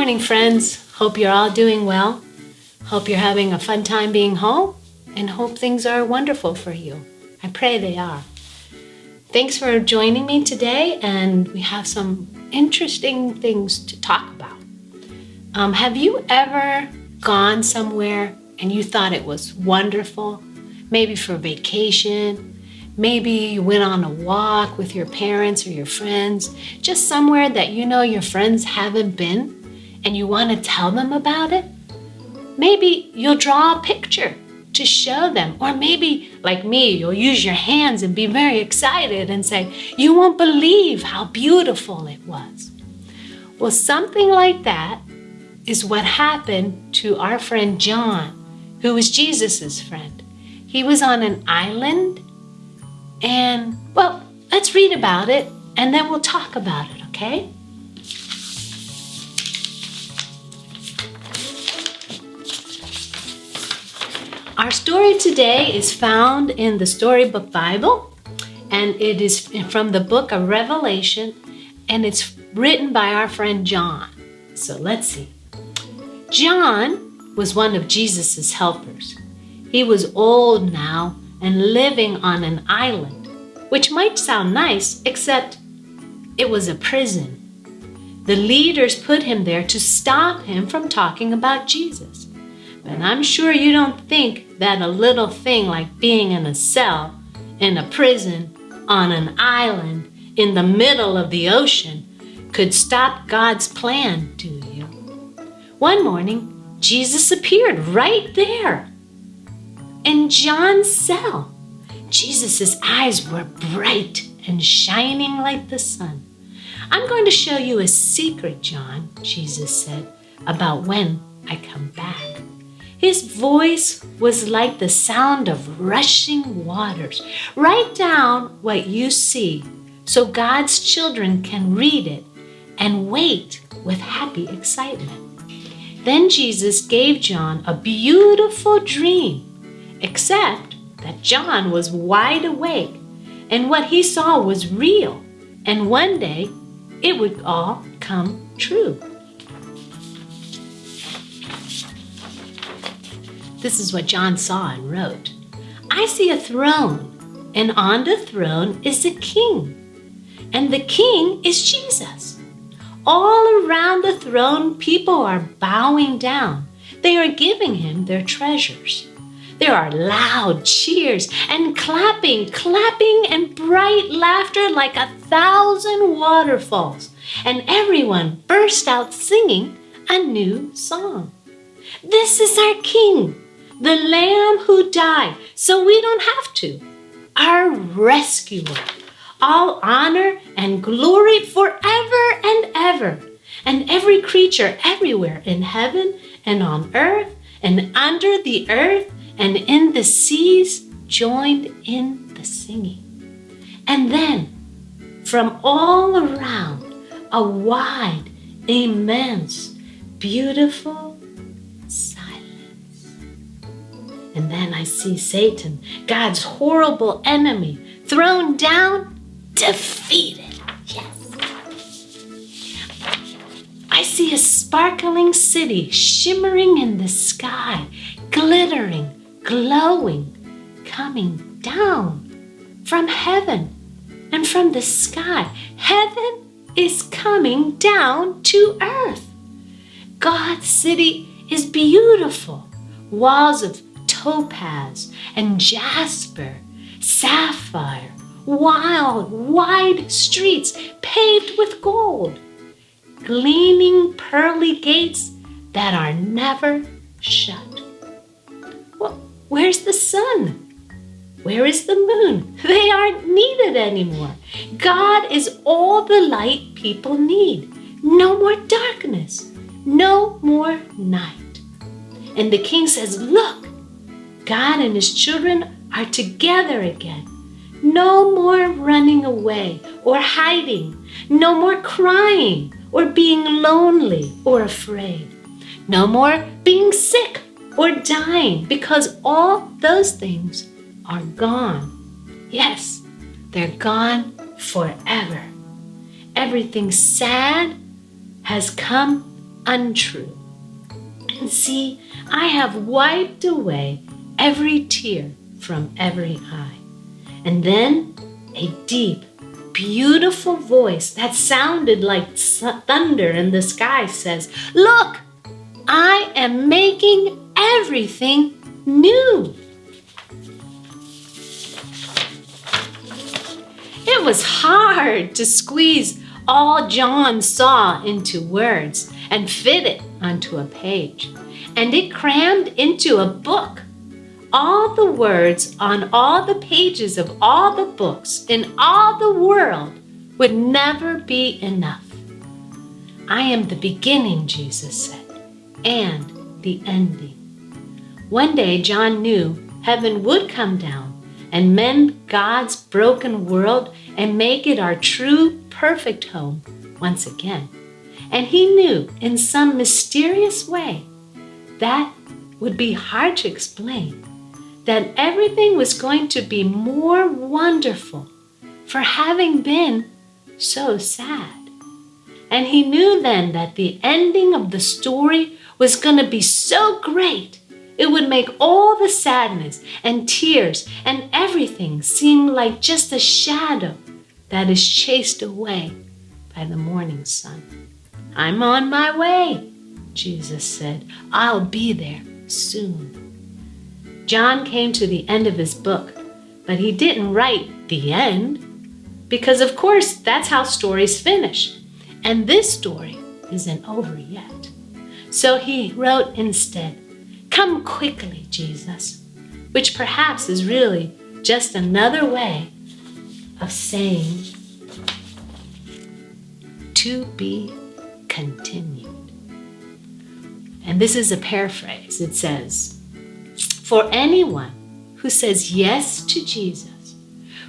morning, friends. Hope you're all doing well. Hope you're having a fun time being home and hope things are wonderful for you. I pray they are. Thanks for joining me today, and we have some interesting things to talk about. Have you ever gone somewhere and you thought it was wonderful? Maybe for vacation, maybe you went on a walk with your parents or your friends, just somewhere that you know your friends haven't been and you want to tell them about it. Maybe you'll draw a picture to show them, or maybe like me, you'll use your hands and be very excited and say, you won't believe how beautiful it was. Well, something like that is what happened to our friend John, who was Jesus's friend. He was on an island, and well, let's read about it and then we'll talk about it, okay? Our story today is found in the Storybook Bible, and it is from the book of Revelation, and it's written by our friend John. So let's see. John was one of Jesus's helpers. He was old now and living on an island, which might sound nice, except it was a prison. The leaders put him there to stop him from talking about Jesus. But I'm sure you don't think that a little thing like being in a cell, in a prison, on an island, in the middle of the ocean, could stop God's plan, do you? One morning, Jesus appeared right there in John's cell. Jesus' eyes were bright and shining like the sun. I'm going to show you a secret, John, Jesus said, about when I come back. His voice was like the sound of rushing waters. Write down what you see so God's children can read it and wait with happy excitement. Then Jesus gave John a beautiful dream, except that John was wide awake and what he saw was real, and one day it would all come true. This is what John saw and wrote. I see a throne, and on the throne is a king, and the king is Jesus. All around the throne, people are bowing down. They are giving him their treasures. There are loud cheers and clapping and bright laughter like 1,000 waterfalls, and everyone burst out singing a new song. This is our king, the Lamb who died, so we don't have to. Our rescuer. All honor and glory forever and ever. And every creature everywhere in heaven and on earth and under the earth and in the seas joined in the singing. And then, from all around, a wide, immense, beautiful silence. And then I see Satan, God's horrible enemy, thrown down, defeated. Yes. I see a sparkling city shimmering in the sky, glittering, glowing, coming down from heaven and from the sky. Heaven is coming down to earth. God's city is beautiful. Walls of topaz and jasper, sapphire, wild, wide streets paved with gold, gleaming pearly gates that are never shut. Well, where's the sun? Where is the moon? They aren't needed anymore. God is all the light people need. No more darkness, no more night. And the king says, look, God and his children are together again. No more running away or hiding. No more crying or being lonely or afraid. No more being sick or dying, because all those things are gone. Yes, they're gone forever. Everything sad has come untrue. And see, I have wiped away every tear from every eye. And then a deep, beautiful voice that sounded like thunder in the sky says, "Look, I am making everything new." It was hard to squeeze all John saw into words and fit it onto a page. And it crammed into a book. All the words on all the pages of all the books in all the world would never be enough. I am the beginning, Jesus said, and the ending. One day, John knew heaven would come down and mend God's broken world and make it our true, perfect home once again. And he knew in some mysterious way that would be hard to explain, that everything was going to be more wonderful for having been so sad. And he knew then that the ending of the story was going to be so great, it would make all the sadness and tears and everything seem like just a shadow that is chased away by the morning sun. "I'm on my way," Jesus said. "I'll be there soon." John came to the end of his book, but he didn't write the end, because of course that's how stories finish. And this story isn't over yet. So he wrote instead, "Come quickly, Jesus," which perhaps is really just another way of saying to be continued. And this is a paraphrase. It says, "For anyone who says yes to Jesus,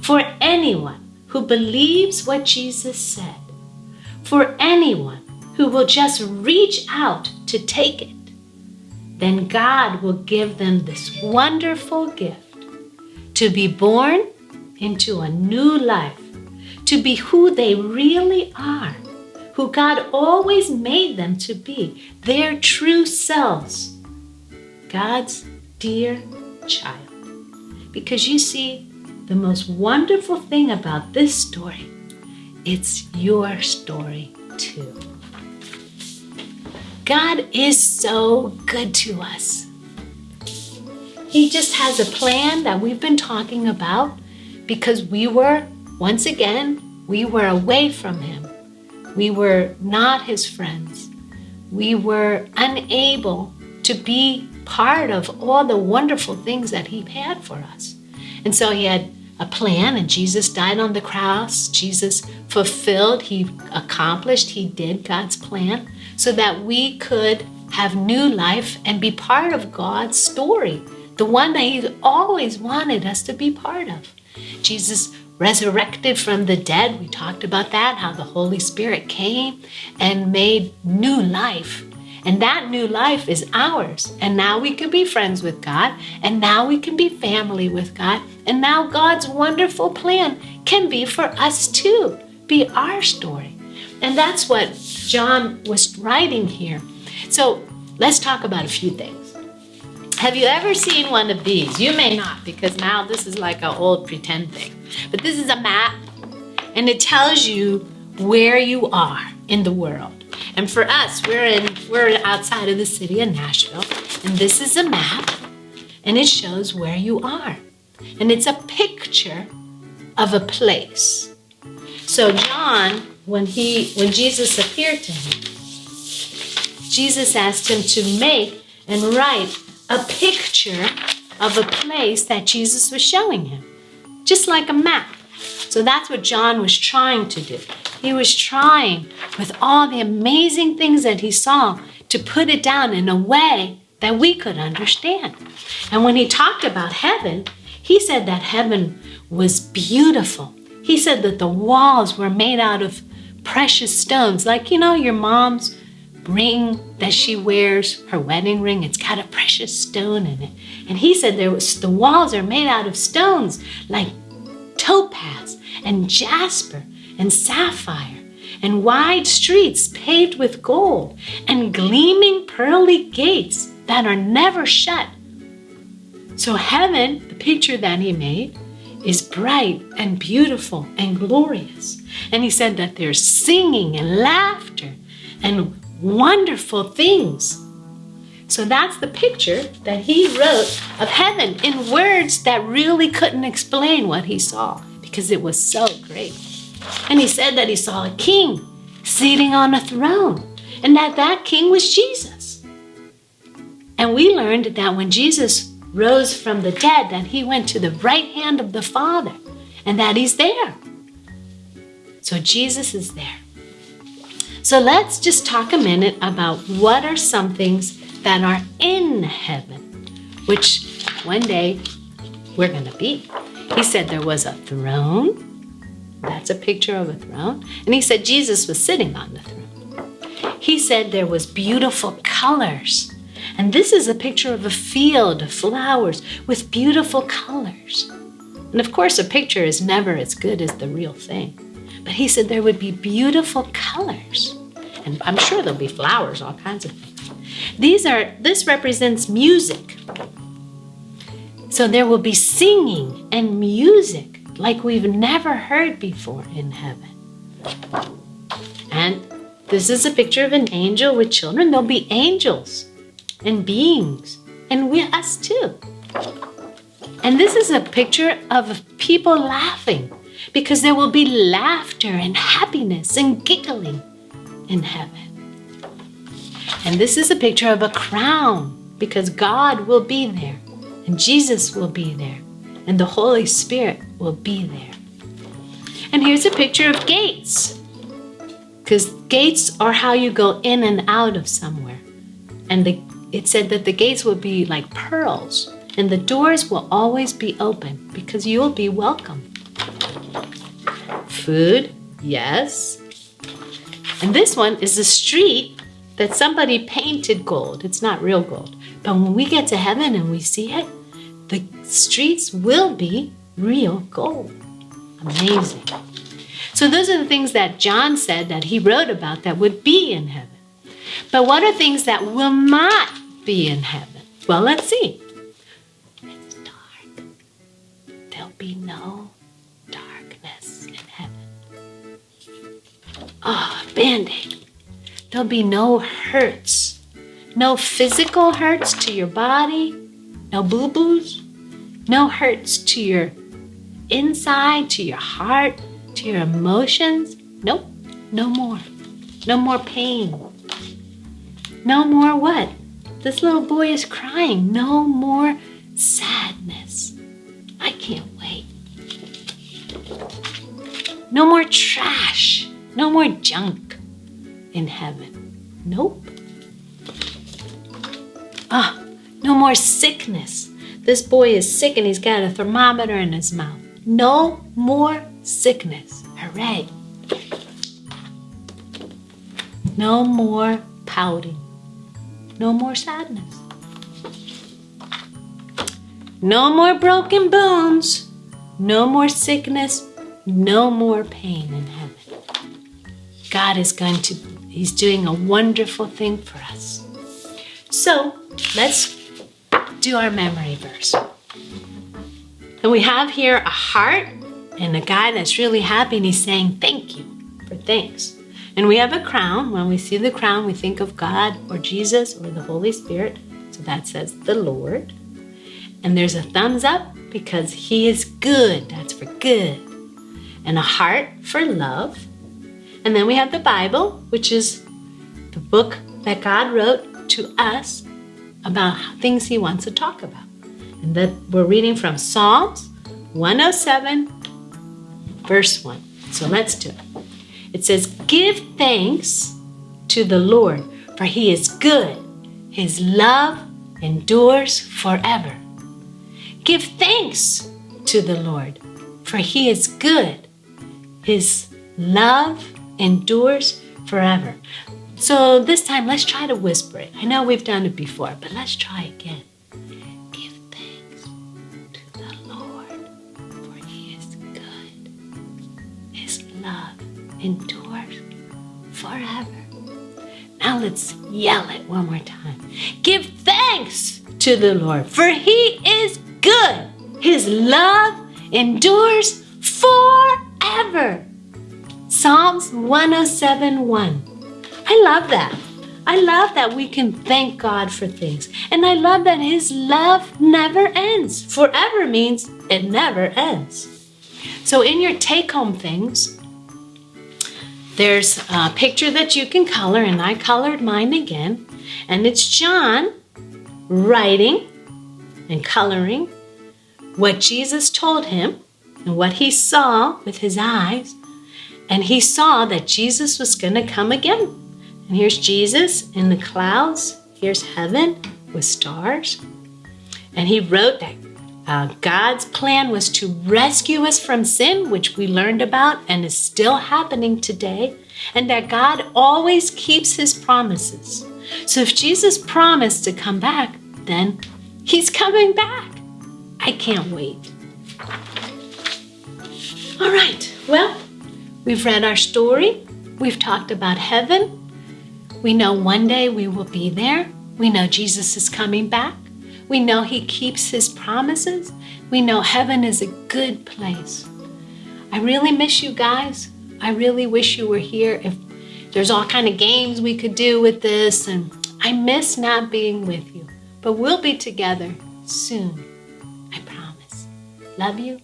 for anyone who believes what Jesus said, for anyone who will just reach out to take it, then God will give them this wonderful gift to be born into a new life, to be who they really are, who God always made them to be, their true selves, God's dear child." Because you see, the most wonderful thing about this story, it's your story too. God is so good to us. He just has a plan that we've been talking about because we were away from him. We were not his friends. We were unable to be part of all the wonderful things that he had for us. And so he had a plan, and Jesus died on the cross. Jesus fulfilled, he accomplished, he did God's plan so that we could have new life and be part of God's story, the one that he always wanted us to be part of. Jesus resurrected from the dead. We talked about that, how the Holy Spirit came and made new life. And that new life is ours. And now we can be friends with God. And now we can be family with God. And now God's wonderful plan can be for us too, be our story. And that's what John was writing here. So let's talk about a few things. Have you ever seen one of these? You may not, because now this is like an old pretend thing. But this is a map, and it tells you where you are in the world. And for us, we're outside of the city of Nashville, and this is a map, and it shows where you are. And it's a picture of a place. So John, when Jesus appeared to him, Jesus asked him to make and write a picture of a place that Jesus was showing him, just like a map. So that's what John was trying to do. He was trying, with all the amazing things that he saw, to put it down in a way that we could understand. And when he talked about heaven, he said that heaven was beautiful. He said that the walls were made out of precious stones, like, your mom's ring that she wears, her wedding ring, it's got a precious stone in it. And he said the walls are made out of stones like topaz and jasper and sapphire. and wide streets paved with gold, and gleaming pearly gates that are never shut. So heaven, the picture that he made, is bright and beautiful and glorious. And he said that there's singing and laughter and wonderful things. So that's the picture that he wrote of heaven in words that really couldn't explain what he saw because it was so great. And he said that he saw a king sitting on a throne and that king was Jesus. And we learned that when Jesus rose from the dead, that he went to the right hand of the Father and that he's there. So Jesus is there. So let's just talk a minute about what are some things that are in heaven, which one day we're going to be. He said there was a throne. That's a picture of a throne. And he said Jesus was sitting on the throne. He said there was beautiful colors. And this is a picture of a field of flowers with beautiful colors. And of course, a picture is never as good as the real thing. But he said there would be beautiful colors. And I'm sure there'll be flowers, all kinds of things. This represents music. So there will be singing and music like we've never heard before in heaven. And this is a picture of an angel with children. There'll be angels and beings, and us too. And this is a picture of people laughing because there will be laughter and happiness and giggling in heaven. And this is a picture of a crown because God will be there and Jesus will be there and the Holy Spirit will be there. And here's a picture of gates because gates are how you go in and out of somewhere. And it said that the gates will be like pearls and the doors will always be open because you will be welcome. Food, yes. And this one is a street that somebody painted gold. It's not real gold. But when we get to heaven and we see it, the streets will be real gold. Amazing. So those are the things that John said that he wrote about that would be in heaven. But what are things that will not be in heaven? Well, let's see. It's dark. There'll be no darkness in heaven. Oh, Band-Aid. There'll be no hurts. No physical hurts to your body. No boo-boos. No hurts to your inside, to your heart, to your emotions. Nope. No more. No more pain. No more what? This little boy is crying. No more sadness. I can't wait. No more trash. No more junk in heaven. Nope. No more sickness. This boy is sick and he's got a thermometer in his mouth. No more sickness. Hooray. No more pouting. No more sadness. No more broken bones. No more sickness. No more pain in heaven. God is He's doing a wonderful thing for us. So let's do our memory verse. And we have here a heart and a guy that's really happy and he's saying thank you for thanks. And we have a crown. When we see the crown, we think of God or Jesus or the Holy Spirit. So that says the Lord. And there's a thumbs up because he is good. That's for good. And a heart for love. And then we have the Bible, which is the book that God wrote to us about things he wants to talk about. And that we're reading from Psalms 107, verse 1. So let's do it. It says, give thanks to the Lord, for he is good. His love endures forever. Give thanks to the Lord, for he is good. His love endures forever. So this time, let's try to whisper it. I know we've done it before, but let's try again. Give thanks to the Lord, for he is good. His love endures forever. Now let's yell it one more time. Give thanks to the Lord, for he is good. His love endures forever. Psalms 107:1. I love that. I love that we can thank God for things. And I love that his love never ends. Forever means it never ends. So in your take-home things, there's a picture that you can color, and I colored mine again. And it's John writing and coloring what Jesus told him and what he saw with his eyes. And he saw that Jesus was going to come again. And here's Jesus in the clouds. Here's heaven with stars. And he wrote that God's plan was to rescue us from sin, which we learned about and is still happening today. And that God always keeps his promises. So if Jesus promised to come back, then he's coming back. I can't wait. All right, well, we've read our story. We've talked about heaven. We know one day we will be there. We know Jesus is coming back. We know he keeps his promises. We know heaven is a good place. I really miss you guys. I really wish you were here. If there's all kind of games we could do with this, and I miss not being with you. But we'll be together soon. I promise. Love you.